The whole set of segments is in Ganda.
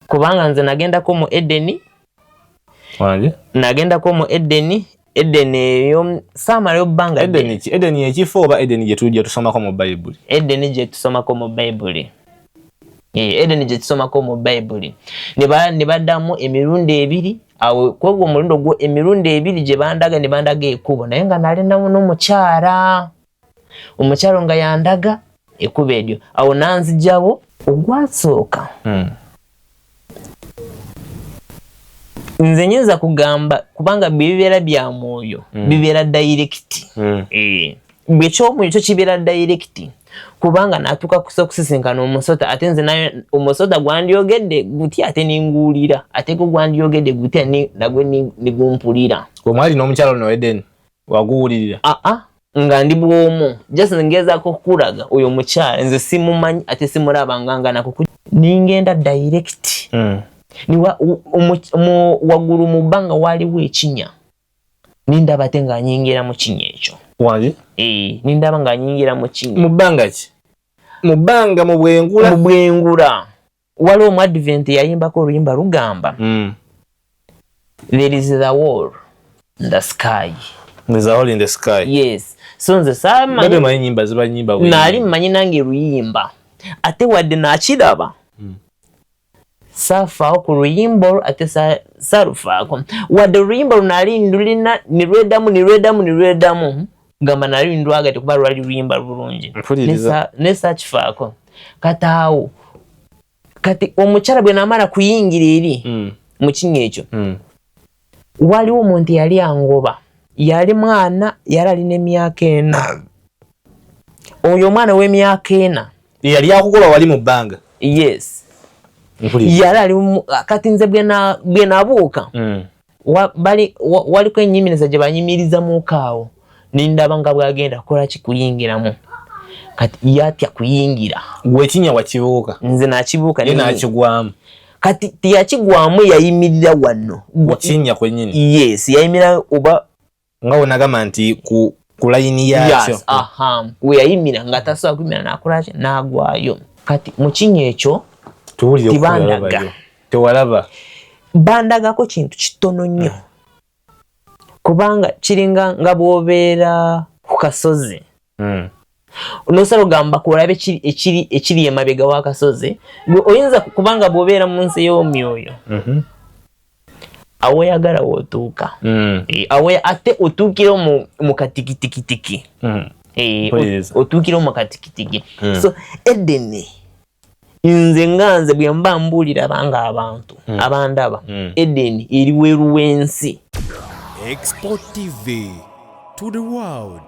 kubanga nze nagenda ko mu Eden wanje nagenda ko mu Eden yo samara obanga Eden yekifo oba Eden je tujja tusomako mu Bible Eden je tusomako mu Bible Eden je tusomako mu Bible ne baddamu emirundi ebiri awo kwego mulundo gwo emirundi ebiri je bandaga ne bandaga ekubo naye nga nalindamu n'omukyala omukyalo nga yandaga ekubo eryo awo nanzijabo ogwasooka nze nyinza kugamba kubanga bibeera bya mwoyo bibeera direct bwe ky'omwoyo kyo kibeera direct kubanga natuka kusisinkana omusota ate nze nayo omusota gwandiyogedde guti ate ninguulira ate go gwandiyogedde guti nagwe nigumpulira omwali n'omukyalo no Eden waguwulirira nga ndi bwomu just ngezaako kukulaga oyo mukyala nze simumanyi ate simulaba nga nako ningenda direct waggulu mu bbanga waliwo ekinya nindaba ate nga anyingira mu kinya ekyo wali nindaba nga anyingira mu kinya mu bbanga ki mu bbanga mu bwengula waliwo mu Advent yayimbako oluyimba lugamba there is the war in the sky. There's a hole in the sky. Yes. So nze sama Bebe manyi nyimba ziba nyimba we. Nali manyi nange luyimba. Ate wadde nakiraba. Safa ku luyimbo ate sarufaako. Wadde luyimbo nali ndulina nirwedamu. Gamba nali ndwaga tekuba lwali luyimba bulungi. Nesa kifaako. Kataawo. Kati omukyala bwe namala kuyingira eri mu kinya ekyo. Waliwo omuntu yali angoba. Yali mwana yali alina emyaka 4. Oyo mwana w'emyaka 4 yali akugoba wali mu bbanga. Yes. Yali ali kati nze bwe nabuuka. Waliko ennyimiriza gye banyimiriza mu kaawo. Nindaba nga bwagenda kukola kikuyingiramu. Kati yatya kuyingira. Gwe kinya wakibuuka. Nze nakibuuka ye nakigwamu. Kati tiyakigwamu yayimirira wano. Kinya kwennyini. Yes, yayimirira oba nga onagamba nti ku layini yakyo. Yes, we yayimira nga tasobola kuyimira nakolaki nagwayo. Kati mu kinya ekyo tibandaga. Tewalaba. Bandagako kintu kitono nnyo. Kubanga kiringa nga bwobeera ku kasozi. Onosalo gamba kulabe ekiri emabega w'akasozi. Oyinza kubanga bwobeera mu nsi y'omyoyo. Awe yagala wotuuka. Awe ate otuukira mu katikitikitiki. Otuukira mu katikitiki. So Eden nze nganze bwe mba mbuulira banga abantu abandaba Eden eri weeru w'ensi. Export TV to the world.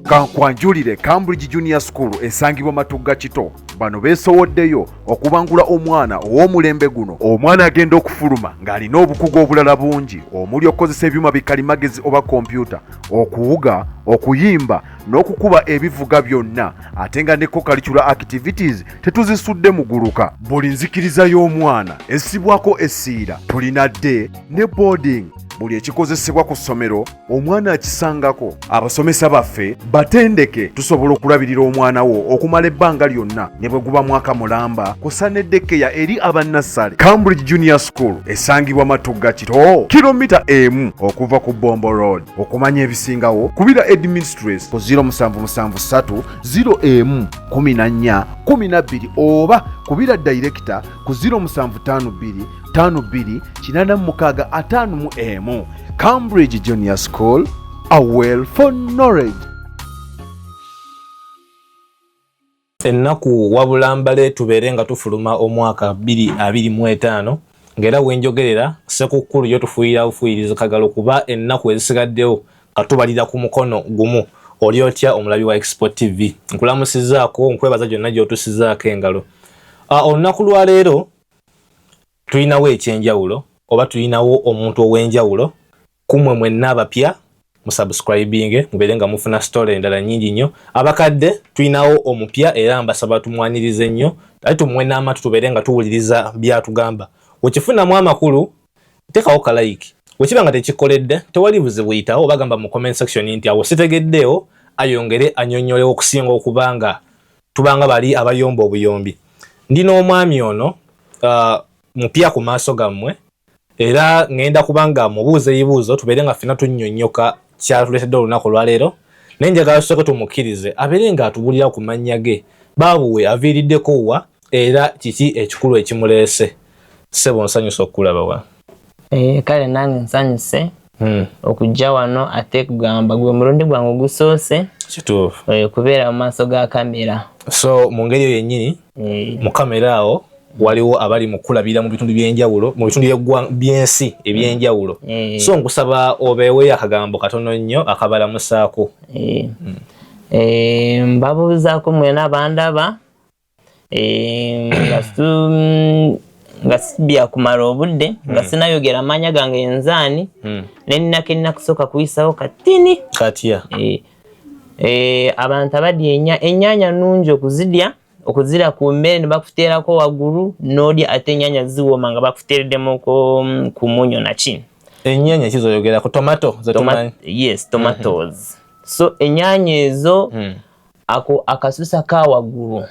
Kankwanjulire Cambridge Junior School esangibwa Matugga Kito. Bano beesowoddeyo okubangula omwana ow'omulembe guno. Omwana agenda okufuluma ng'alina obukugu obulala bungi omuli okukozesa ebyuma bikalimagezi oba kompyuta, okuwuga, okuyimba n'okukuba ebivuga byonna, ate nga ne co-curricular activities tetuzisudde muguluka. Buli nzikiriza y'omwana essibwako essiira. Tulina day ne boarding. Buli ekikozesebwa ku ssomero omwana akisangako. Abasomesa baffe batendeke tusobola okulabirira omwana wo okumala ebbanga lyonna ne bwe guba mwaka mulamba kusa n'eddekeya eri abannassale. Cambridge Junior School esangibwa Matugga Kito, kilomita 1 okuva ku Bombo Road. Okumanya ebisingawo kubira Administrator ku 0773 01 14 12 oba kubira Director ku 0752 52 Cambridge Junior School, a well for knowledge. Ennaku wabulambale tubeere nga tufuluma omwaka 2025 ngera wenjogerera sekukkulu yo tufuuyira bufuuyiriza kagalo kuba ennaku ezisigaddewo katubalira ku mukono gumu. Oli otya omulabi wa Export TV? Nkulamusizaako nkwebaza gyonna gy'otusizaako engalo. Olunaku lwa leero tulinawo ekyenjawulo oba tulinawo omuntu ow'enjawulo kumwe mwenna abapya musubscribing mubeere nga mufuna story endala nnyingi nnyo. Abakadde tulinawo omupya era mbasaba tumwanirize nnyo ate tumwe n'amatu tubeere nga tuwuliriza byatugamba. Wekifunamu amakulu tekawo ka like wekiba nga tekikoledde tewali buzibu buyitawo bagamba mu comment section nti awo sitegeddeyo ayongere anyonyolewo okusinga okubanga tubanga bali abayomba obuyombi ndino omwami ono mupya ku maaso gammwe era ngenda kubanga mubuuze ebibuuzo tubeere nga ffena tunnyonnyoka kyatuleetedde olunaku olwaleero naye njagala tusooke tumukirize abeere nga atubulira ku mannya ge baabuwe aviiriddeko wa era kiki ekikulu ekimuleese ssebo nsanyusa okulaba wa kale nange nsanyuse okujja wano ate kugamba gwe mulundi gwange ogusoose kituufu kubeera mu maaso ga kamera so mu ngeri eyo yennyini mu kamera awo waliwo abali mu kulabira mu bitundu by'enjawulo mu bitundu by'ensi ebyenjawulo so nkusaba obeewe akagambo katono nnyo akabalamusaako mbabuuzaako mwena bandaba nga sibya kumala obudde nga sinayogera amanya gange enzaani nenninako ennakusooka kuyisawo katini katya abantu abadya ennyaanya nnungi okuzirya ku mmere ne bakuteerako waggulu n'olya ate ennyaanya ziwooma nga bakuteereddemu ku munyo naki ennyaanya kizoyogera ku tomato yes tomatoes so ennyaanya ezo akasusa ka waggulu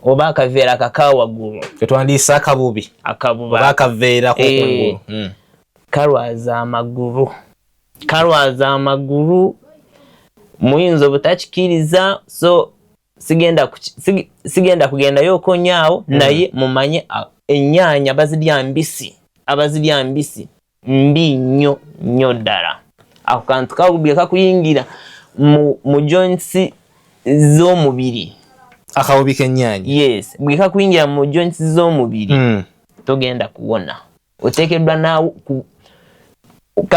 oba akaveera kaka waggulu tetwandiisa akabubi oba akaveera kungulu kalwaza amagulu muyinza obutakikiriza so sigenda kugendayo okonyaawo naye mumanye ennyaanya abazirya mbisi mbi nnyo ddala ako kantu kabubi kakuyingira mu joints z'omubiri akabubi k'ennyaanya yes bwe kakuyingira mu joints z'omubiri togenda kuwona oteekeddwa naawe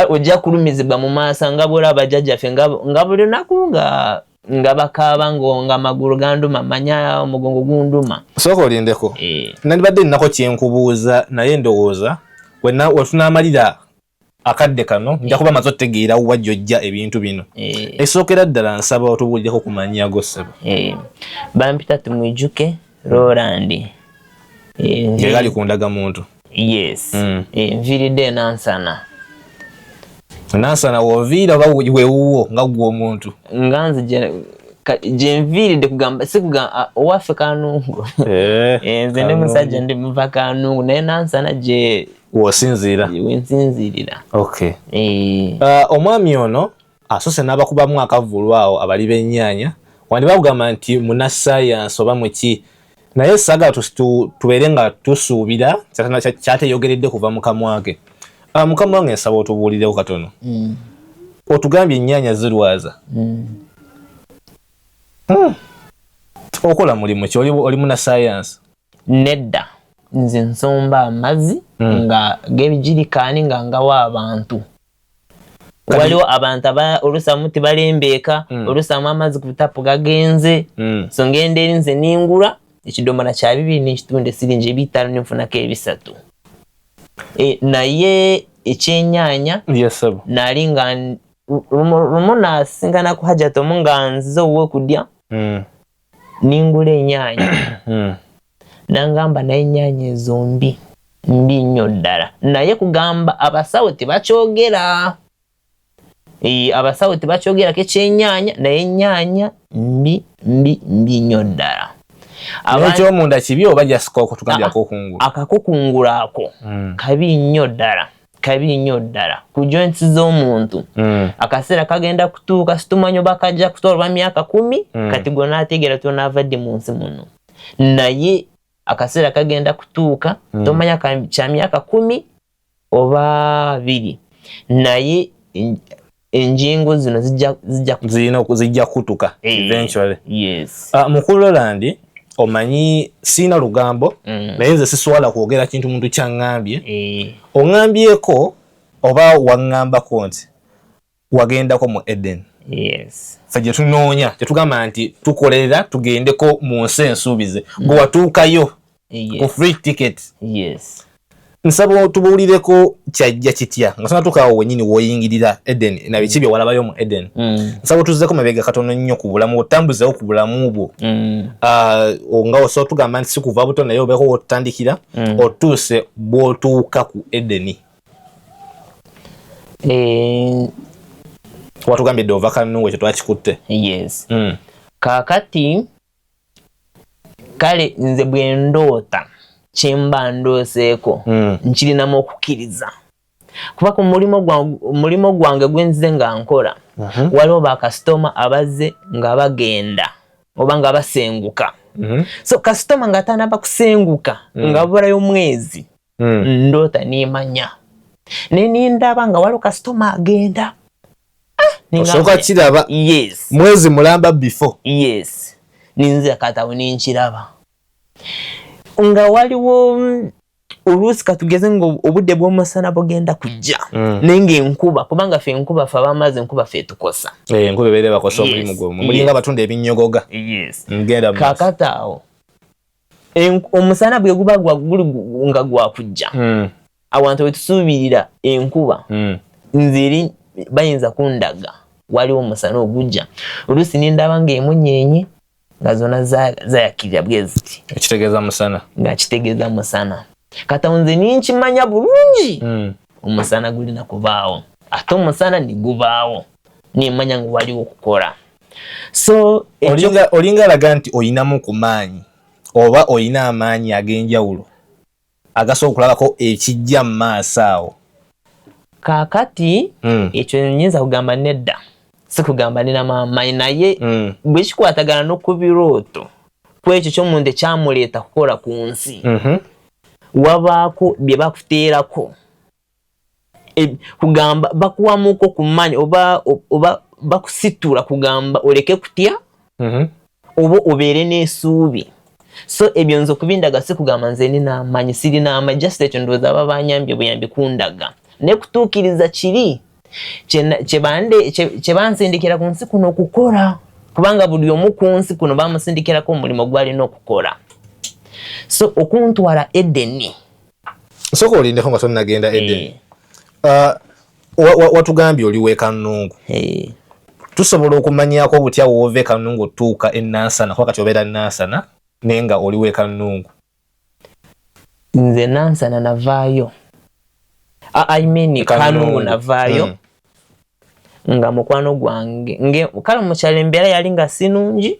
ojja kulumizibwa mu maaso nga bwolaba bajjajjaffe nga buli lunaku nga bakaaba nga amagulu ganduma manya omugongo gunduma sooka olindeko nandibadde nnako kyenkubuuza naye ndowooza wetunaamalira akadde kano nja kuba maze otegeera wajjojja ebintu bino esookera ddala nsaba otubuuliddeko ku mannya go ssebo bampita Tumwijuke Roland ngali ku ndagamuntu yes nviiridde nansana woviira oba wewuwo nga gwe omuntu nga nze gye nviiridde kugamba sikugamba owaffe Kanungu nze ndi musajja ndi muva Kanungu naye nansana gye wensinziirira okay omwami ono asose n'abakubamu akavulu awo abali b'ennyaanya wandi bakugamba nti munassayansi oba muki naye saagala tubeere nga tusuubira kyateyogeredde kuva mu kamwa ke mukama wange nsaba otubuulirewo katono otugambye ennyaanya zirwaza okola mulimu ki oli munassayansi nedda nze nsomba amazzi nga g'ebijirikaani nga ngawa abantu waliwo abantu olusamu tibalembeeka olusamu amazzi ku butapu gagenze so ngenda eri nze ningula ekidomola kya 2.5 siringi 5 nenfunako 3 naye ekyennyanja nali nga lumu nasingana ku hajatomu nga nzize owuwe kudya ningula ennyaanya nangamba naye ennyaanya ezo mbi nnyo ddala naye kugamba abasawo tebakyogera ko ekyennyanja naye ennyaanya mbi nnyo ddala ekyomunda kibi oba jasika okutugambya okukungula akakukungula ako kabi nnyo ddala ku joints z'omuntu akaseera kagenda kutuuka situmanyi oba kajja kutwalwa myaka 10 kati gwe n'ategeera tonaavadde mu nsi muno naye akaseera kagenda kutuuka tomanya kya myaka 10 oba 2 naye enjingo zino zijja kutuka eventually yes mukulu Roland omanyi siina lugambo naye nze siswala kwogera kintu muntu kyaŋŋambye oŋŋambyeko oba waŋŋambako nti wagendako mu Eden yes ffe gye tunoonya tetugamba nti tukolerera tugendeko mu nsi ensuubize gwe watuukayo ku free ticket yes nsaba tubuulireko kyajja kitya nga sonatuukawo wennyini w'oyingirira Eden na biki bye walabayo mu Eden nsaba tuzzeko mabega katono nnyo ku bulamu otambuzewo ku bulamu bwo nga osobola tugamba nti si kuva buto naye obeeko w'otutandikira otuuse bw'otuuka ku Eden watugambye dova kanungu ekyo twakikutte. Yes. Kakati kale nze bwe ndoota kyemba ndooseeko nkirinamu okukkiriza kuba ku mulimo gwange gwenzize nga nkola waliwo bakasitoma abazze nga bagenda oba nga basenguka. So kasitoma nga tanaba kusenguka nga bulayo mwezi ndoota nimanya nindaba nga waliwo kasitoma agenda osoka kiraba. Yes. Mwezi mulamba before. Yes. Ninze katawo ninkiraba nga waliwo oluusi katugeze nga obudde bw'omusana bugenda kujja nenge enkuba kubanga fe enkuba fe abamaze enkuba fe tukosa enkuba ebeere bakosa omulimu gwomu mulinga abatunda ebinyogoga. Yes. Ngenda kakataawo omusana bwe guba guli nga gwakujja awantu wetusuubirira enkuba nziri bayinza kundaga waliwo omusana ogujja oluusi nindaba nga emunyenye nga zona zayakirira bweziti ekitegeeza musana nga kitegeeza musana katawo nze ninkimanya bulungi omusana gulina kubaawo ate omusana nigubaawo nimanya nga waliwo okukola. So olinga alaga nti oyinamu ku maanyi oba oyina amaanyi ag'enjawulo agasobola okulabako ekijja mu maaso awo. Kakati ekyo nyinza kugamba nedda si kugamba nina maanyi naye bwe kikwatagana n'okubirooto kwekyo ky'omuntu ekyamuleeta kukola ku nsi wabaako bye bakuteerako kugamba bakuwamuko ku maanyi oba bakusitula kugamba oleke kutya oba obeere n'essuubi. So ebyo nze okubindaga si kugamba nze nina amaanyi sirina amaanyi just ekyo ndowooza aba banyambye buyambi kundaga ne kutuukiriza kiri kye bansindikira ku nsi kuno okukola kubanga buli omu ku nsi kuno bamusindikirako omulimu gwalina okukola. So okuntwala Edeni soko olindeko nga tonnagenda Edeni watugambye oli w'e Kanungu tusobola okumanyako butya woova e Kanungu otuuka e Nansana kuba kati obeera Nansana naye nga oli w'e Kanungu? Nze Nansana navaayo I mean Kanungu navaayo nga mukwano gwange kale mukyalo embeera yali nga sinungi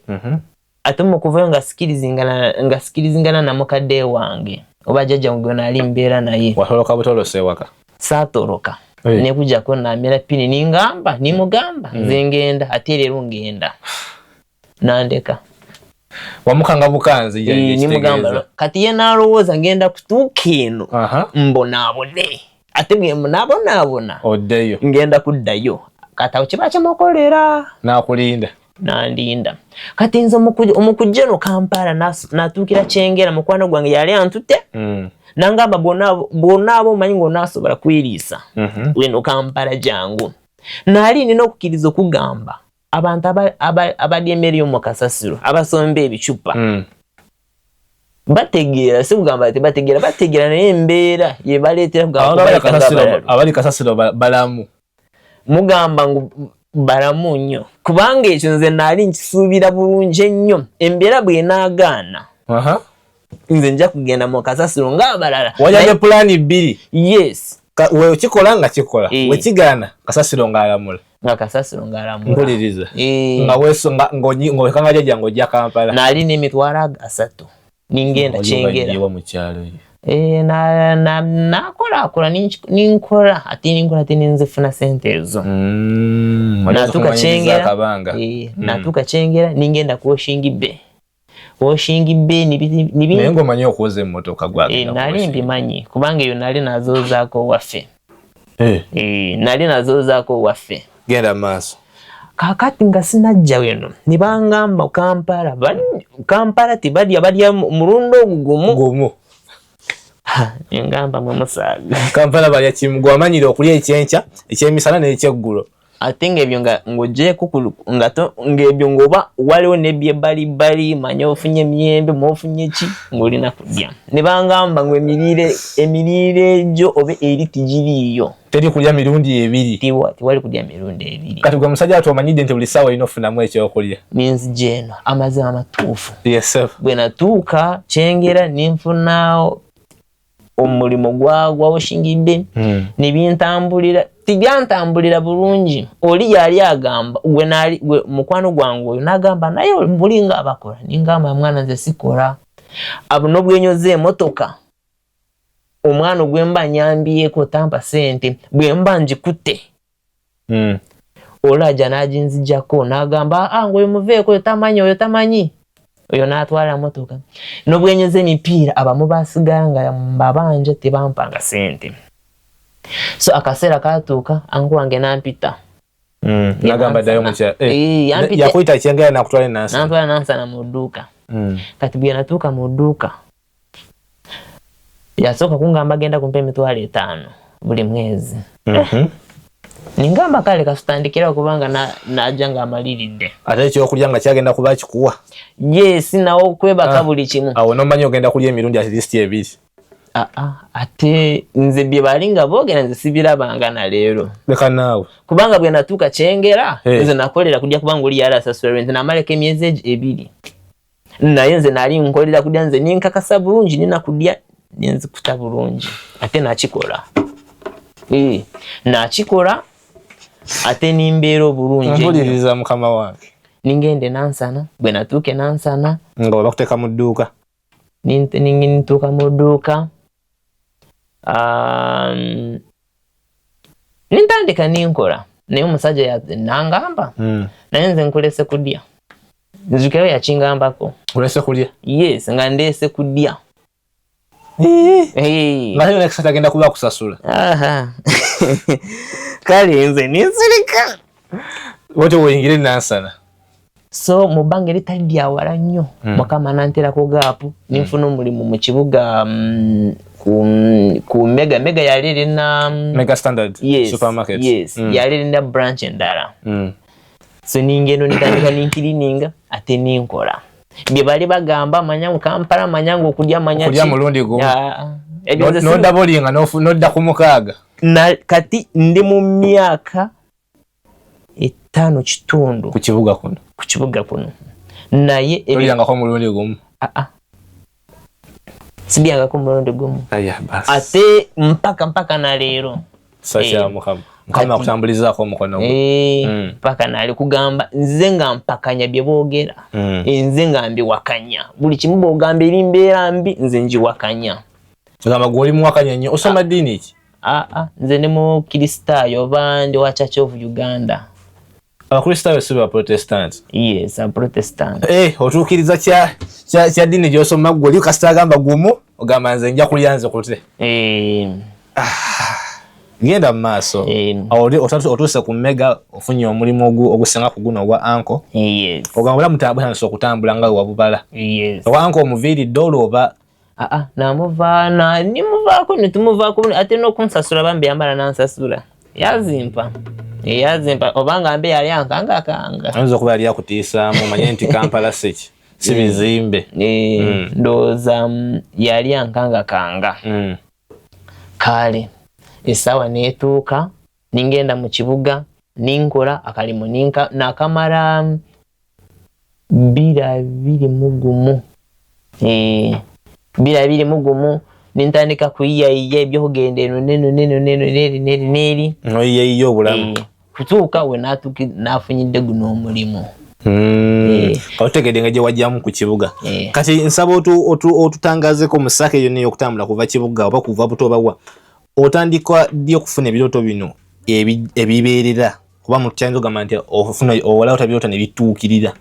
ate mukuvayo nga sikirizingana na mukadde wange oba jjajja gwe naali mbeera naye. Watoloka butolose ewaka? Saatoloka. Nekujjako namera pini nimugamba nze ngenda ate leero ngenda nandeka. Wamukanga bukanzi nimugamba kati ye nalowooza ngenda kutuuka eno mbonaabone ate bwe mbonaabona oddeyo ngenda kuddayo kati awo kiba kyamukolera nakulinda nandinda kati nze omukujja no Kampala natuukira Kyengera mukwano gwange yali antutte nangamba bonna abo omanyi ng'onaasobola kwiriisa weno Kampala jangu naali nina okukkiriza okugamba abantu abalya emmere y'omu kasasiro abasomba ebicupa bategeera si kugamba bategeera naye embeera ye baleetera abali kasasiro balamu mugamba ngu balamu nnyo kubanga ekyo nze naali nkisuubira bulungi ennyo embeera bw'enaagaana nze nja kugenda mu kasasiro ng'abalala wajja pulaani bbiri. Yes. Wekikola nga kikola wekigaana kasasiro ng'alamula nga kasasiro ng'alamula mpuliriza nga weso ng'owekanga jjajja ng'ojja Kampala naali n'emitwalo 3 ningenda Kyengera nakola ninkola ate ninzifuna sente ezo natuuka Kyengera ningenda kuwashingi be naye ng'omanyi okuwoza emmotoka nali mbimanyi kubanga eyo nali nazoozaako waffe genda maaso. Kakati nga sinajja weno nibangamba Kampala balya mulundo ogugumu ngamba mwe musaaga Kampala balya kimu gwamanyire okulya ekyenkya ekyemisana n'ekyeggulo ate ng'ebyo ng'ogyeko ng'ebyo ng'oba waliwo n'ebyebbalibbali manya ofunye emiyembe mwofunye ki ng'olina kulya ne bangamba ngu emiriire egyo oba eri tigiriiyo teri kulya mirundi ebiri tiwali kulya mirundi ebiri. Kati gwe musajja ati omanyidde nti buli ssaawa olina ofunamu ekyokulya ninzija eno amazima amatuufu bwe natuuka Kyengera ninfunaawo omulimo gwa oshingidde nibintambulira tibyantambulira bulungi oli yali agamba gwe nali mukwano gwangu oyo nagamba naye bulinga abakola ningamba mwana nze sikola abo nobwenyoze emotoka omwana gwemba nyambiyeko tampa sente bwemba njikutte olaja najinzijako nagamba ngoyo muveeko oyo tamanyi oyo natwala motoka nobwenyoze emipiira abamu basiganga mbabanje tebampanga sente so akasera katuuka angu wange nampita nagamba dayo mukya yakuita kyengera nakutwala nansana mu dduuka kati bwe natuuka mu dduuka yasooka kungamba genda kumpa $5,000 buli mwezi ningamba kale kasutandikira kubanga naja nga amaliridde ate ekyokulya nga kyagenda kuba kikuwa yes nawo kwebaka buli kimu awo nomanyi ogenda kulya emirundi at least 2 ate nze bye balinga boogera nze sibirabanga na leero leka naawe kubanga bwe natuuka kyengera nze nakolera kujja kubanga oli yali asasula nze namaleko emyezi 2 naye nze nali nkolera kudya nze ninkakasa bulungi ninakudya nenzikuta bulungi ate nakikola nakikola ate nimbeera obulungi mpuliriza mukama wange ningende nansana bwe natuuke nansana nga bakuteeka mu dduuka nituuka mu dduuka nintandika ninkola naye omusajja nangamba naye nze nkulese kudya nzukirayo yakingambako ulese kulya yes nga ndese kudya nga nayo nekisata agenda kuba kusasula kale nze ninsirika wote woyingire nansana so mubanga eritali lyawala nnyo mukama nanterako gaapu ninfuna omulimu mu kibuga ku mega yali erina Mega Standard supermarket yali erina branch endala so ningendo nitandika ninkirininga ate ninkola bye bali bagamba manyangu Kampala manyangu okudya manya kulya mulundi gumu nondabolinga nodda ku mukaaga kati ndi mu myaka 5.5 ku kibuga kuno naye ebyangako mulundi gumu sibyangako mulundi gumu ate mpaka na leero sasya mukama kutambulizaako omukono mpaka nali kugamba nze nga mpakanya bye boogera nze nga mbiwakanya buli kimu boogamba eri mbeera mbi nze njiwakanya gamba gwoli muwakanya nnyo osoma ddiini ki nze ndi mu Kristaayo oba ndi wa Church of Uganda abakristaayo si ba protestant yes a protestant otuukiriza kya ddiini gy'osoma gwoli kasita agamba gumu ogamba nze nja kulya nze kute genda mu maaso otuuse ku Mega ofunye omulimu ogusinga ku guno ogwa anko ogamba olamu tabutandise okutambula nga wabubala ogwa anko omuviiridde olwoba namuvaana nimuvaako netumuvaako ate n'okunsasula bambi yambala nansasula yazimpa obanga mbe yali ankangakanga ayinza okuba yali akutiisaamu manye nti Kampala seki si bizimbe ndowooza yali ankangakanga kale essaawa neetuuka ningenda mu kibuga ninkola akalimu nakamala 2.21 nintandika kuyiyayiya ebyokugenda eno neri oyiyayiya obulamu kutuuka we nafunyidde guno omulimu otegedde nga gye wajjamu ku kibuga kati nsaba otutangazeko mu ssaako eyo neyo okutambula kuva kibuga oba kuva buto obawa otandika ddi okufuna ebirooto bino ebibeerera kuba mukyayinza ogamba nti ofuna owalawo ebirooto ne bituukirira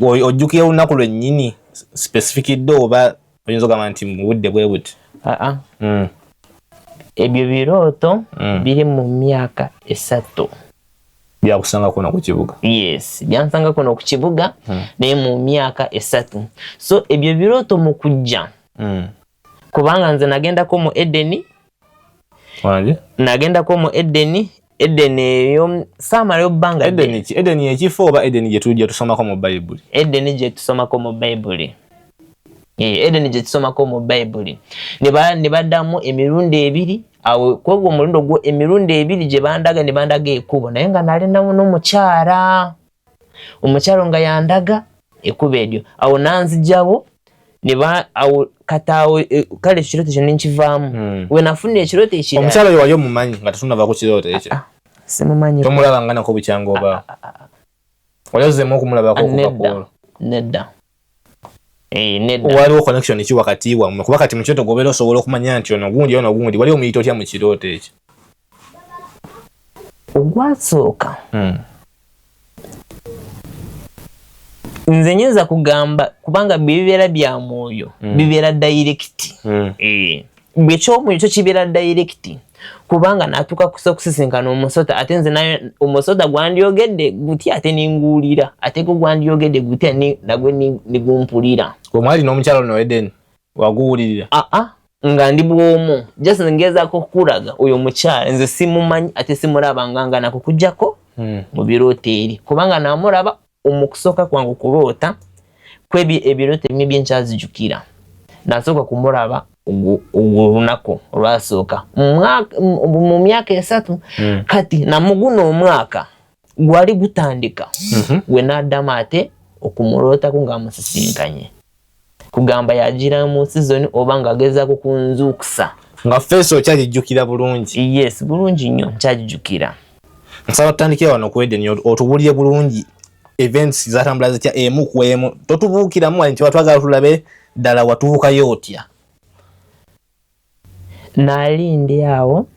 ojjukira olunaku lwennyini specific dde oba oyinza ogamba nti mu budde bwe buti ebyo birooto biri mu myaka 3 byakusanga kuno ku kibuga yes byansanga kuno ku kibuga naye mu myaka 3 so ebyo birooto mu kujja kubanga nze nagendako mu Edeni nagendako mu Edeni eyo samala bbanga Edeni ekifo oba Edeni gye tusomako mu Bible Edeni gye tusomako mu Bible Edeni gye tusomako mu Bible ne baddamu emirundi 2 awo kwogwo omulundo gwo emirundi 2 gye bandaga ne bandaga ekubo naye nga nali n'omukyala nga yandaga ekubo eryo awo nanzijawo niba katawo kale kirote kyo ninkivamu we nafunira ekirote ekirala omukyalo yo mumanyi nga tunava ku kirote ekyo simumanyi tomulaba ngana ko bukyango ba oyazemo okumulaba ko kubakola nedda waliwo connection ki wakati wammwe kuba kati mu kyoto gobera osobola okumanya nti ono gundi waliwo omuyito otya mu kirote ekyo ogwasooka nze nyinza kugamba kubanga bibeera bya mwoyo bibeera direct bwe ky'omwoyo kyo kibeera direct kubanga natuuka kusisinkana omusota ate nze nayo omusota gwandyogedde gutya ate ninguulira ate go gwandyogedde gutya nagwe nigumpulira omwali n'omukyalo no Eden waguwulirira nga ndi bwomu just ngezaako okukulaga oyo omukyala nze simumanyi ate simulaba nga nako kujjako mu biroote eri kubanga namulaba omukusooka kwangu kuloota kwebyo ebiroote bimwe byenkyazijjukira nasooka kumulaba olunaku olwasooka mu myaka 3 kati namuguno omwaka gwali gutandika we naddamu ate okumulootako ng'amusisinkanye kugamba yagira mu season oba nga agezaako kunzuukusa nga feeso okyagijjukira bulungi yes bulungi nnyo nkyagijjukira nsaba tutandikira wano ku Eden otubulire bulungi events zatambula zitya emu ku emu totubuukiramu wali nti batwagala tulabe ddala watubuukayo otya nali ndi awo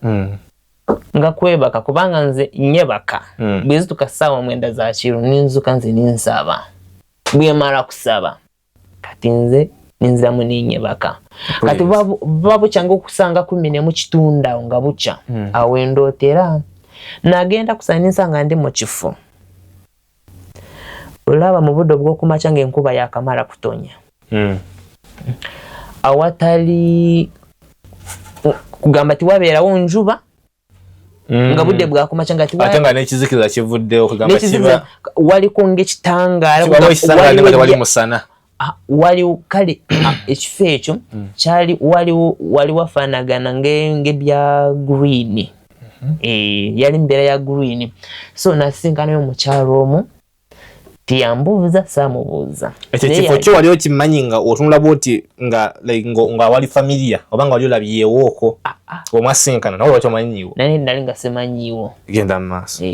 nga kwebaka kubanga nze nyebaka bwezituka ssaawa 9 za kiro ninzuka nze ninsaba bwemala kusaba kati nze ninziramu ninyebaka kati babukyanga okusanga 10 kitunda awo nga bukya awo endootera nagenda kusaba ninsanga ndi mu kifo olaba mu budde bw'okumakya ng'enkuba yakamala kutonya awatali kugamba tiwabeerawo njuba nga budde bwakumakya nga ate nga n'ekizikiriza kivuddewo kugamba kiba waliko ng'ekitangaala wali musana waliwo kale ekifo ekyo kyali wali wafaanagana ng'ebya green yali mbeera ya green so nasinkanayo omukyalo omu tiyambuuza saamubuuza ekyo kifo kyo wali okimanyi nga otunula bwoti nga wali familia oba nga wali olabyewooko omwasinkana nawe lwaki omanyiiwo naye nali nga simanyiiwo genda mu maaso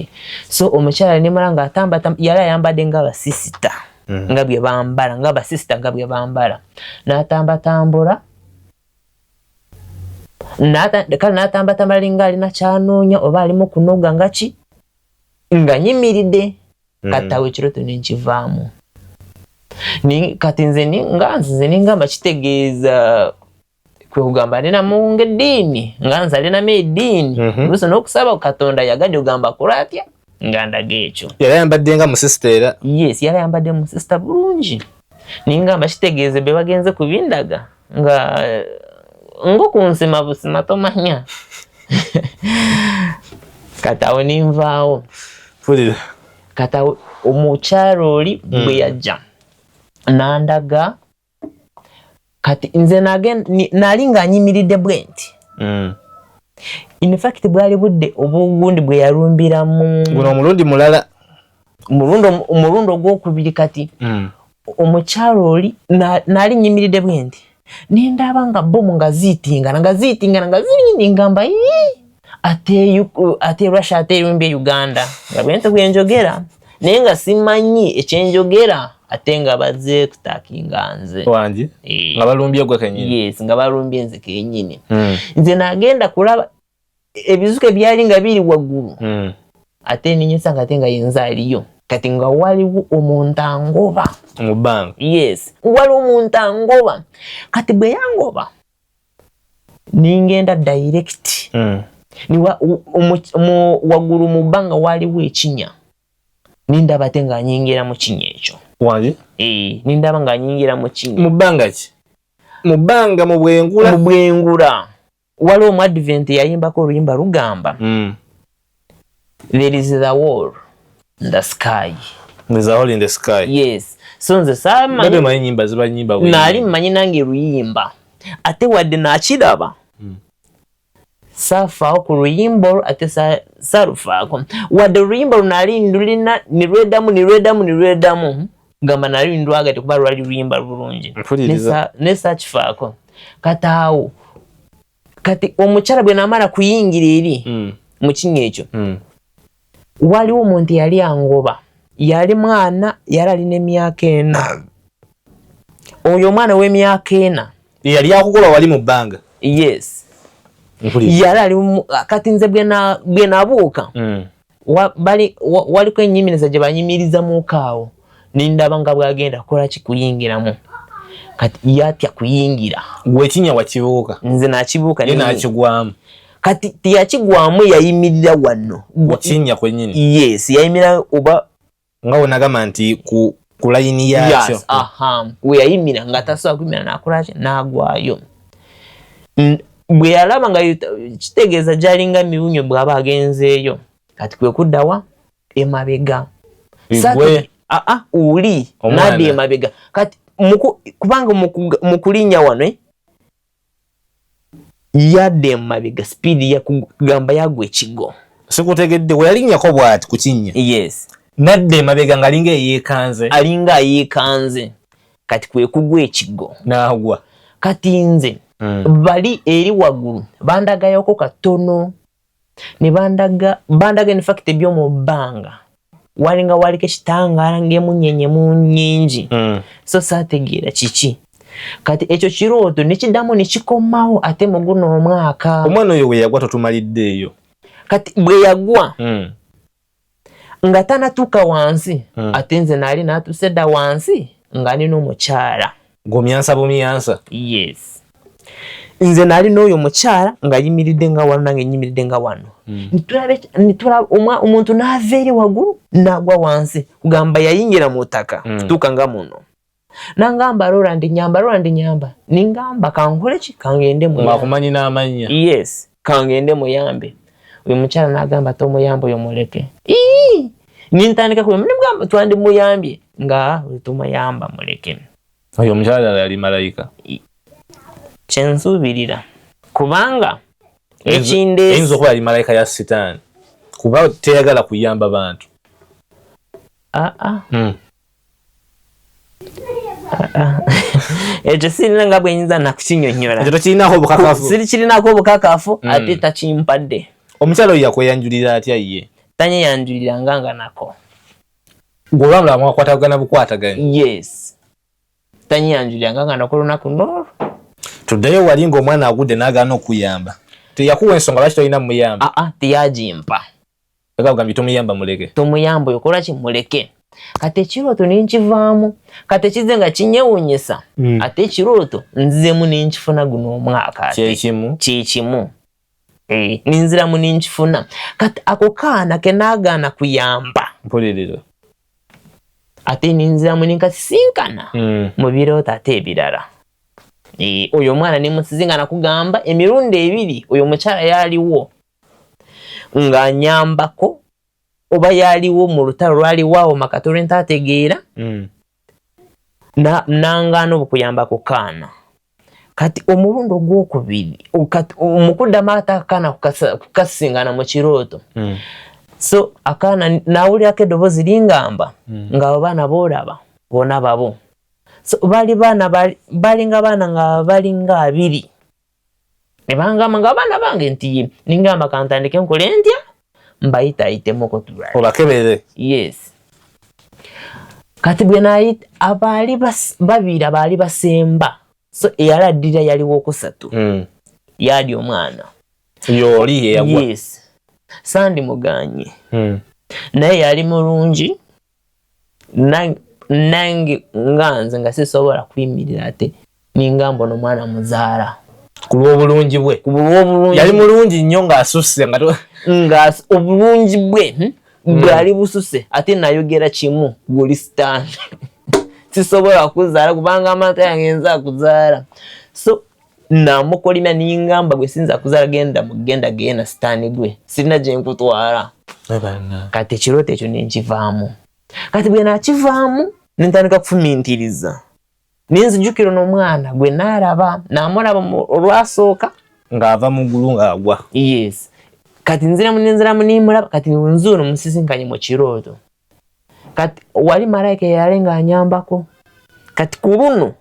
so omukyala nimala nga yali ayambadde ng'abasisita nga bye bambala ng'abasisita nga bye bambala n'atambatambula kale n'atambatambula linga alina kyanoonya oba alimu kunoga nga ki nga nyimiridde kati awo ekiroto nenkivaamu kati nze ningamba kitegeeza kwekugamba alinamu ng'eddiini nga nze alinamu eddiini oluusi n'okusaba Katonda yagadde ogamba kola atya nga ndaga ekyo yali ayambadde nga musisita era yes yali ayambadde musisita bulungi ningamba kitegeeze be bagenze kubindaga nga ng'okunsima busima tomanya kati awo ninvaawo kata omukyalo oli bwe yajja nandaga kati nze nali ng'anyimiridde bwe nti in fact bwali budde obugundi bwe yalumbiramu guno omulundi mulala omulundi ogwokubiri kati omukyalo oli nali nyimiridde bwe nti nindaba nga bomu nga ziitingana ngamba ate Russia ate erumbye Uganda nga bwente bwenjogera naye nga simanyi ekyenjogera ate nga bazze kutakinga nze wangi nga balumbye gwe kenyini yes nga balumbye nze kenyini nze nagenda kulaba ebizuke byali nga biri waggulu ate ninyisanga ate nga yenza aliyo kati nga waliwo omuntu angoba mu bbanga yes waliwo omuntu angoba kati bwe yangoba ningenda direct waggulu mu bbanga waliwo ekinya nindaba ate ng'anyingira mu kinya ekyo wangi nindaba ng'anyingira mu kinya mu bbanga ki mu bbanga mu bwengula waliwo omu advent yayimbako oluyimba lugamba there is the war in the sky there's a hole in the sky yes so nze samanyi manyi nyimba ziba nyimba nali mmanyi nange luyimba ate wadde nakiraba safaawo ku luyimba olwo ate salufaako wadde oluyimba lunali lulina nirwedamu gamba nali ndwagate kuba lwali luyimba bulungi nesa kifaako kataawo kati omukyala bwe namala kuyingira eri mu kinnya ekyo waliwo omuntu yali angoba yali mwana yali alina emyaka 4 oyo omwana w'emyaka 4 yali akugoba wali mu bbanga yes yali ali kati nze bwe nabuuka waliko ennyimiriza gye banyimiriza mu kaawo nindaba nga bwagenda kukola kikuyingiramu kati yatya kuyingira gwekinya wakibuuka nze nakibuuka nakigwamu kati tiyakigwamu yayimirira wano gwekinya kwenyini yes yayimirira oba nga wonagamba nti ku layini yakyo yes, we yayimira nga tasobola kuyimira nakolaki nagwayo bwe yalaba nga kitegeeza gyalinga miwunyo bw'aba agenzeeyo kati kwe kuddawa emabega uli nadi emabega kati kubanga mu kulinnya wano yadde emabega sipiidi yakugamba yagwa ekigo sikutegedde we yalinnyako bw'ati ku kinnya yes nadde emabega nga alinga ayeekanze kati kwe kugwa ekigo n'agwa kati nze bali eri waggulu bandagayoko katono ne bandaga in fact ebyomu bbanga walinga waliko ekitangaala ng'emunyenyemu nnyingi so saategeera kiki kati ekyo kirooto nekiddamu nekikomawo ate mu guno omwaka omwana oyo bwe yagwa totumalidde eyo kati bwe yagwa nga tanatuuka wansi ate nze naali naatuuse dda wansi nga nina omukyala bumyansa yes nze naali n'oyo omukyala nga yimiridde nga wano nange nyimiridde nga wano nitulaba omuntu n'ava eri waggulu n'agwa wansi kugamba yayingira mu ttaka kutuuka nga muno nangamba lola ndi nyamba ningamba kankole ki kangende mwakumanyi n'amannya yes kangende muyambe uyu mukyala n'agamba tomuyamba oyo muleke nintandika kumugamba twandi muyambye nga tumuyamba muleke oyo omukyala yali malayika kyensuubirira kubanga eyinza okuba yali malayika ya sitaani kuba teyagala kuyamba bantu ekyo sirina nga bwenyinza nakukinyonnyola kirinako obukakafu ate takimpadde omukyala oyo yakweyanjulira atya ye tanyeyanjulira nga nako ng'olwamula mwakwatagana bukwataganya yes tanyeyanjulira nga nako lunaku nolo tuddeyo wali ng'omwana agudde n'agaana okuyamba teyakuwa ensonga lwaki tolina muyamba teyagimpa agambye tomuyamba muleke tomuyamba oyo kola kimuleke kati ekirooto ninkivaamu kati ekize nga kinyewunyisa ate ekirooto nzizemu ninkifuna guno omwaka kyekimu ninziramu ninkifuna kati ako kaana ke naagaana kuyamba mpulirira ate ninziramu ninkasisinkana mu birooto ate ebirala oyo omwana nimusizinga nakugamba emirundi 2 oyo omukyala yaliwo ng'anyambako oba yaliwo mu lutalo lwaliwaawo makatolo ntaategeera nangaana obukuyamba ku kaana kati omulundi ogwokubiri omukuddamu ate akaana kukasingana mu kirooto so akaana nawulirako eddoboozi lingamba ng'abo baana boolaba boona babo so balinga baana nga balinga 2 ne bangamba nga baana bange nti ningamba kantandike nkole ntya mbayitayitemoko tulwala olakebere yes kati bwe nayita babiri abaali basemba so eyaladdira yaliwo 3 yali omwana yoli yeyagwa yes sandi muganye naye yali mulungi nange nganze nga sisobola kuyimirira ate ningamba ono mwana muzaala kulw'obulungi bwe yali mulungi nnyo ng'asusse nga obulungi bwe bwali bususe ate nayogera kimu guli sitaani sisobola kuzaala kubanga amata yange nza kuzaala so namukolina ningamba gwe sinza kuzaala genda genda sitaani gwe sirina gye nkutwala kati ekirooto ekyo ninkivaamu kati bwe nakivaamu nintandika kufumintiriza ninzijukira n'omwana gwe naalaba namulaba olwasooka ng'ava mu ggulu ng'agwa yes kati nziramu nimulaba kati nzuuno musisinkanye mu kirooto kati wali malayika yalenga anyambako kati kuluno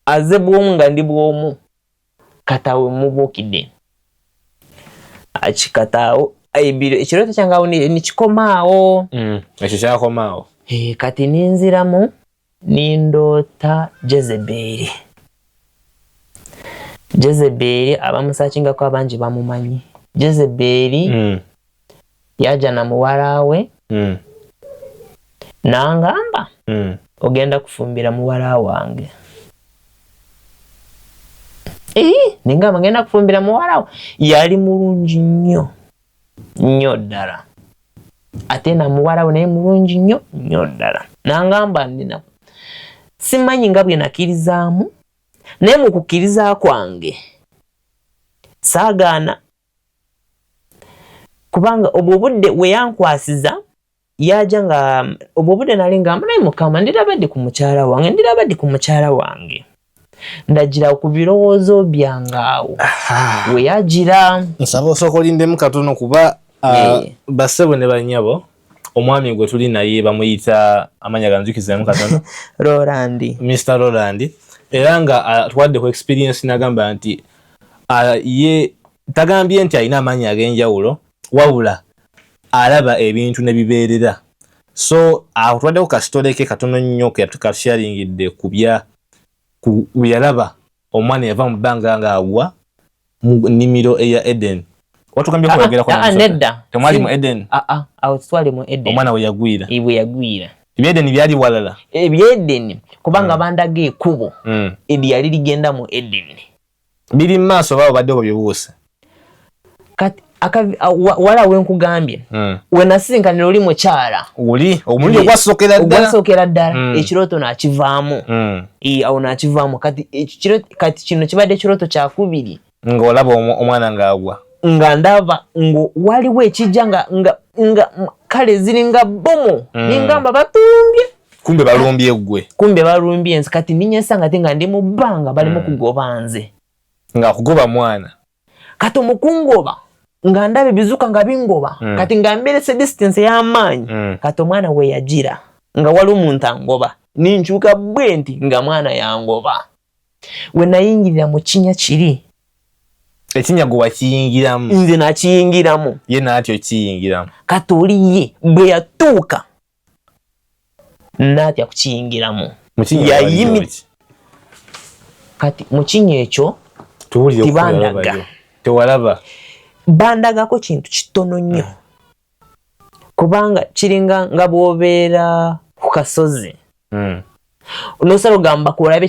aze bwomu nga ndi bwomu katawe mubukide achikatawo aibiro ekiroto kyangawo ni kikomaawo ekyo kyakomaawo kati ninziramu nindota Jezebeli abamusakinga ko abanji bamumanyi Jezebeli yaja na muwala we nangamba ogenda kufumbira muwala wange ningamba ngenda kufumbira muwala we yali mulungi nnyo ddala ate na muwala we naye mulungi nnyo ddala nangamba nina simanyi nga bwe nakirizaamu naye mu kukkiriza kwange saagaana kubanga obwo budde we yankwasiza yaja nga obwo budde nali ngamba naye Mukama ndirabadde ku mukyala wange ndagira ku birowoozo byange awo we yagira nsaba osooka olindemu katono kuba bassebo ne bannyabo omwami gwe tuli naye bamuyita amanya ganzukizemu katono Mr. Roland era nga twadde ku experience nagamba nti ye tagambye nti alina amanyi ag'enjawulo wabula alaba ebintu ne bibeerera so twadde ku kasitole ke katono nnyo ke tukasharingidde ku yalaba omwana yava mu bbanga ng'agwa mu nnimiro eya Eden watugambye ko yogera ko nedda temwali mu Eden awo twali mu Eden omwana we yagwira Eden byali walala Eden kubanga bandaga ekubo lyali ligenda mu Eden biri mu maaso babo badde byebuuse kati wala wenkugambye we nasinkanira oli mukyala oli omuliro gwasokera ddala ekiroto nakivaamu awo nakivaamu kati kino kibadde ekiroto kyakubiri ng'olaba omwana ng'agwa nga ndaba ngo waliwo ekijja nga kale ziringa bomo ningamba batumbye kumbe balumbye nze kati ninyesanga te nga ndi mu bbanga balimu kugoba nze nga kugoba mwana kati omukungoba nga ndaba ebizuka nga bingoba kati nga mberese distance y'amaanyi kati omwana we yagira nga wali omuntu angoba ninkyuka bwenti nga mwana yangoba we nayingirira mu kinnya kiri ekinya gwe wakiyingiramu nze nakiyingiramu ye naatyo kiyingiramu kati oli ye bwe yatuuka naatya kukiyingiramu kati mu kinnya ekyo tibandaga tewalaba bandagako kintu kitono nnyo kubanga kiringa nga bw'obeera ku kasozi nosala ogamba kolabe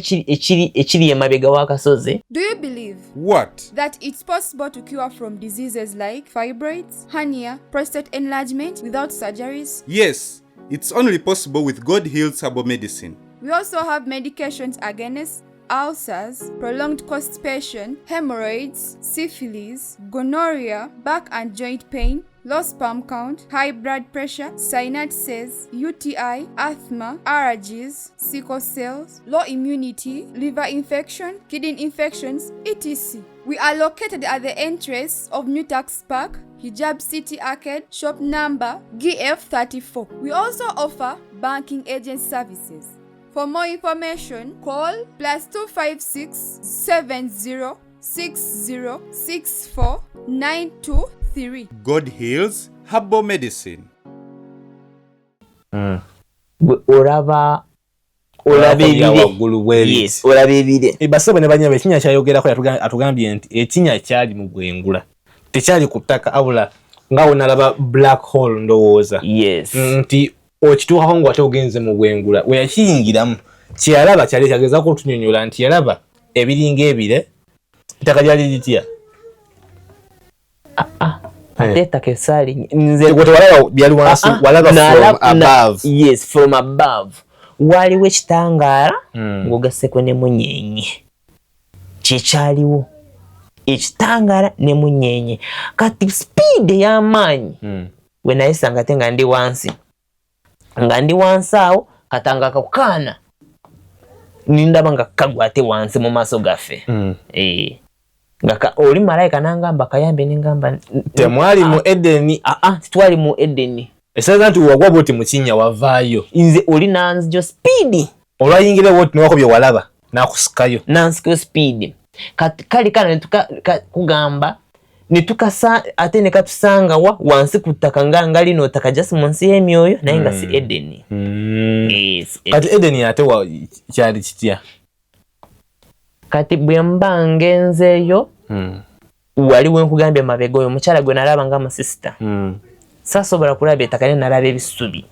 ekiri emabega w'akasozi. Do you believe What? that it's possible to cure from diseases like fibroids, hernia, prostate enlargement without surgeries? Yes, it's only possible with God Heals Herbal Medicine. We also have medications against ulcers, prolonged constipation, hemorrhoids, syphilis, gonorrhea, back and joint pain, low sperm count, high blood pressure, sinuses, UTI, asthma, allergies, sickle cells, low immunity, liver infection, kidney infections, etc. We are located at the entrance of New Tax Park, Hijab City Arcade, shop number GF34. We also offer banking agent services. For more information, call +256 70 60 64 923. God Heals Herbal Medicine. Olaba ebire basaba ne banyaba ekinya kyayogerako atugambye nti ekinya kyali mu bwengula tekyali ku ttaka abula ngawo nalaba black hole ndowooza nti okituukako ng'ate ogenze mu bwengula we yakiyingiramu kyeyalaba kyali kyagezaako otunyonyola nti yalaba ebiringa ebire ettaka lyali litya ate ettaka esaali nze tewalaba byali wansi walaba from above. Yes, from above waliwo ekitangaala ng'ogasseko ne munyeenye kyekyaliwo ekitangaala ne munyeenye kati speed ey'amaanyi we nayesanga te nga ndi wansi awo katanga kakukaana nindaba nga kagwa ate wansi mu maaso gaffe nga oli malayika nangamba kayambe nengamba temwali mu Edeni titwali mu Edeni Esaza nti wagwa boti mu Kinnya wavaayo. Nze oli nanzijo speed. Olwayingira boti n'wako bye walaba n'akusikayo. Nansiko speed. Kali kana kugamba nitukasa ate ne katusanga wansi ku ttaka nga lino ttaka just munsi y'emyoyo naye nga si Eden. Yes. Kati Eden ate kyali kitya? Kati bwe mba ngenzeeyo waliwo nkugambye mabega oyo mukyala gwe nalaba nga mu sister. Sasobola kulaba ettaka ne nalaba ebisubi.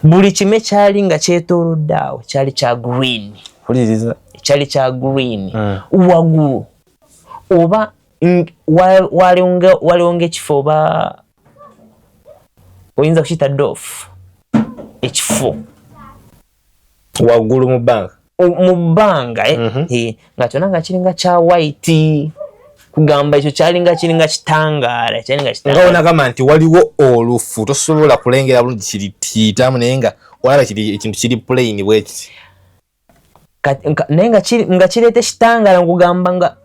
Buli kime kyali nga kyetoolodde awo kyali kya green. Huliriza. Kyali kya green. Waggulu oba walionga ekifo oba oyinza kukiyita doofu ekifo waggulu mu bbanga. Mu bbanga nga kyonna nga kiringa kya white. Kugamba ekyo kyalinga kiringa kitangaala. Nga onagamba nti waliwo olufu tosobola kulengera bulungi kiyitamu naye nga olaba ekintu kiri plain bwekiti. Naye nga kireeta kitangaala nkugamba nga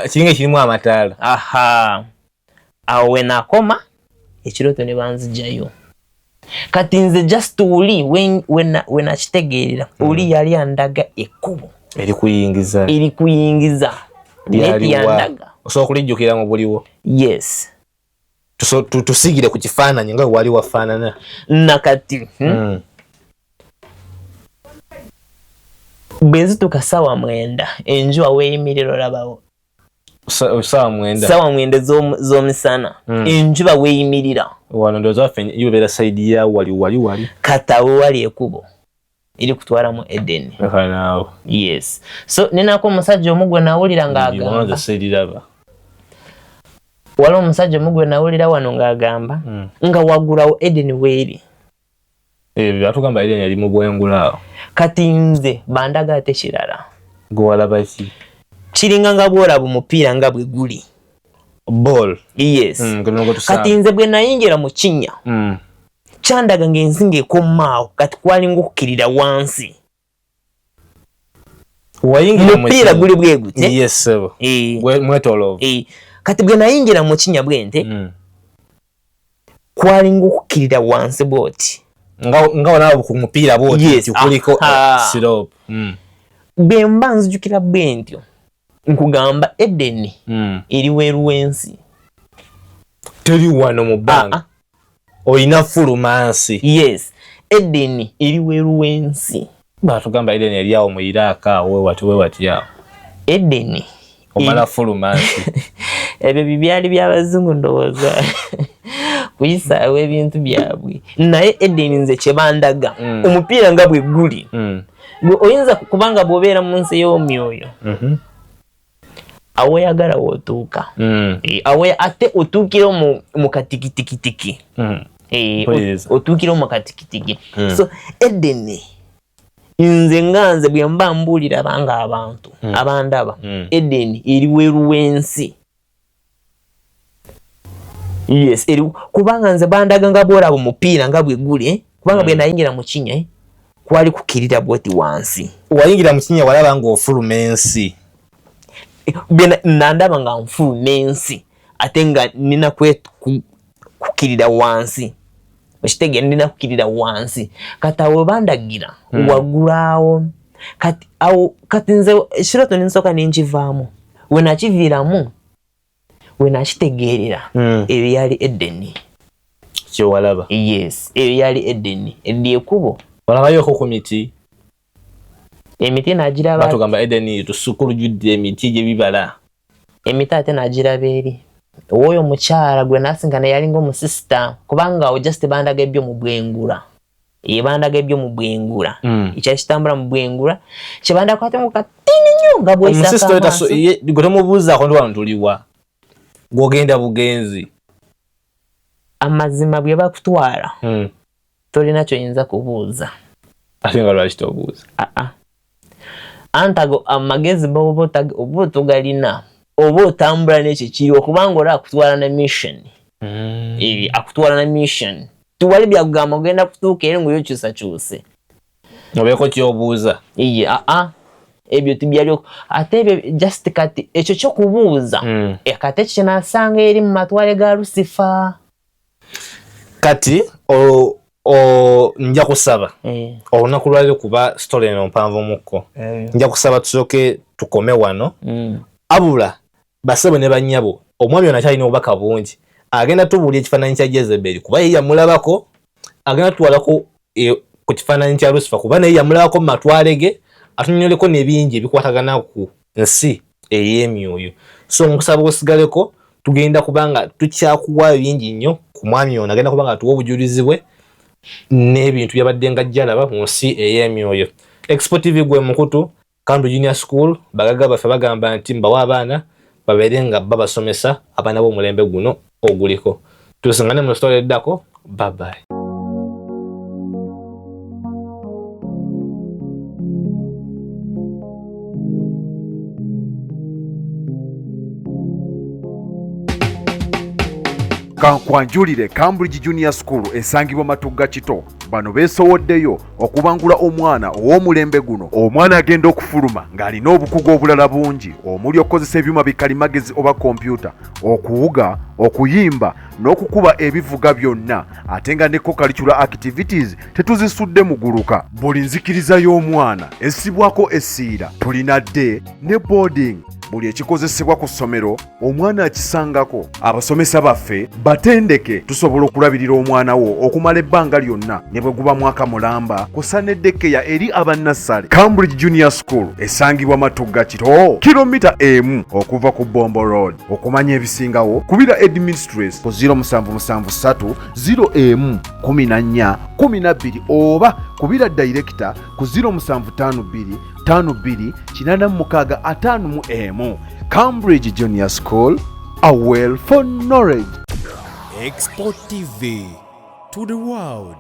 kiringa kirimu amataala. Aha. Awo we nakoma ekirooto ne banzijayo. Kati nze just uli we nakitegeerera oli yali andaga ekkubo eri kuyingiza neti yandaga osobola kulijjukira mu buliwo. Yes. Tusigire ku kifaananyi nga wali wafaanana nakati bwenzituka sawa 9 enjuba weeyimirira olabawo sawa 9 sawa 9 z'omisana enjuba weeyimirira wano ndoza waffe yubeera saidi ya wali katawe wali ekubo iri kutwala mu Eden. Yes. So ninako omusajja omugwe nawulira ng'agamba waliwo omusajja omugwe nawulira wano ng'agamba nga waggulawo Eden weeri. Batugamba Eden yali mu bwengulaawo. Kati nze bandaga ate kirala. Gwe walaba ki? Kiringa nga bwolaba omupiira nga bwe guli. Ball. Yes. Kati nze bwe nayingira mu Kinnya kyandaga ng'ensinga ekomaawo kati kwalinga okukkirira wansi. Mupiira guli bwe gutya. Yes sir. Mwetoloovu. Kati bwe nayingira mu Kinnya bwente kwalinga okukkirira wansi bwoti. Nga wanaaba ku mupiira bwoti kuliko sirope. Bwe mba nzijukira bwentyo nkugamba Eden eri weeru w'ensi. Teri wano mu bbanga. Oyina fulumansi. Yes. Eden eri weeru w'ensi. Batugamba Eden yali awo mu Iraq awo wati awo. Eden omala fulumansi. Ebyo byali by'abazungu ndowooza kuyisaawo ebintu byabwe. Naye Eden nze kye bandaga omupiira nga bwe guli oyinza kubanga bw'obeera mu nsi y'omyoyo awoyagala wootuuka ate otuukira mu katikitikitiki. Otuukira mu katikitiki. So Eden nze nga nze bwe mba mbuulira banga abantu abandaba Eden eri weeru w'ensi. Yes, kubanga nze bandaga nga bwolaba omupiira nga bwe guli kubanga bwe nayingira mu Kinnya kwali kukkirira bwoti wansi. Wayingira mu Kinnya walaba ng'ofuluma ensi. Nandaba nga nfuluma ensi ate nga nina kukkirira wansi. Okitegera nina kukkirira wansi. Kati awo bandagira waggulaawo. Kati nze ekirooto ninsooka ninkivaamu. We nakiviiramu we nakitegeerera eyo yali Eden. Kyo walaba? Yes, eyo yali Eden. Eddi ekubo. Walabayoko ku miti? Emiti nagiraba. Batugamba Eden tusukulujjudde emiti gye bibala. Emiti ate nagiraba eri. Oyo mukyala gwe nasingana yalinga omusista kubanga awo just bandaga ebyo mu bwengula. Bandaga ebyo mu bwengula. Ekyali kitambula mu bwengula kye bandakwate mu katinyo nga bw'esaka amaaso. Omusista gwe tomubuuzaako ndi wano tuliwa gw'ogenda bugenzi. Amazima bwe bakutwala tolina kyoyinza kubuuza. Ate nga lwaki tobuuza? Antago amagezi oba otogalina oba otambula n'ekyo kiri okubanga oli akutwala na mission. Akutwala na mission. Tuwali byakugamba ogenda kutuuka eri ng'oyokyusakyuse. Obeeko ky'obuuza? Ebyo tibyaliyo. Ate ebyo just kati ekyo ky'okubuuza kati ekyo kye nasanga eri mu matwale ga Lucifer. kati nja kusaba olunaku lwaliro kuba story eno mpanvu mukko nja kusaba tusooke tukome wano abula basebo ne banyabo omwami ono akyalina obubaka bungi agenda tubuulya ekifaananyi kya Jezebeli kuba ye yamulabako agenda tuwalako ku kifaananyi kya Lucifer kuba naye yamulabako mu matwale ge atunyoleko n'ebingi ebikwatagana ku nsi ey'emyoyo so nkusaba osigaleko tugenda kubanga tukyakuwaayo bingi nnyo ku mwami ono agenda kubanga tuwa obujulizi bwe n'ebintu byabadde nga jalaba mu nsi ey'emyoyo. Expo TV gwe mukutu Cambridge Junior School bagaga baffe bagamba nti mbawa abaana babeere nga babasomesa abaana b'omulembe guno oguliko. Tusingane mu story eddako. Bye bye. Kankwanjulire Cambridge Junior School esangibwa Matugga Kito bano beesowoddeyo okubangula omwana ow'omulembe guno omwana agenda okufuluma ng'alina obukugu obulala bungi omuli okukozesa ebyuma bikalimagezi oba kompyuta okuwuga okuyimba n'okukuba ebivuga byonna ate nga ne co-curricular activities tetuzisudde muguluka buli nzikiriza y'omwana essibwako essiira tulina day ne boarding buli ekikozesebwa ku ssomero omwana akisangako abasomesa baffe batendeke tusobola okulabirira omwana wo okumala ebbanga lyonna ne bwe guba mwaka mulamba kusa neddekeya eri abannassale. Cambridge Junior School esangibwa Matugga Kito kilomita emu okuva ku Bombo Road. Okumanya ebisingawo kubira administrator ku 0773 011412 oba kubira director ku 0752 528655. Cambridge Junior School, a well for knowledge. Expo TV to the world.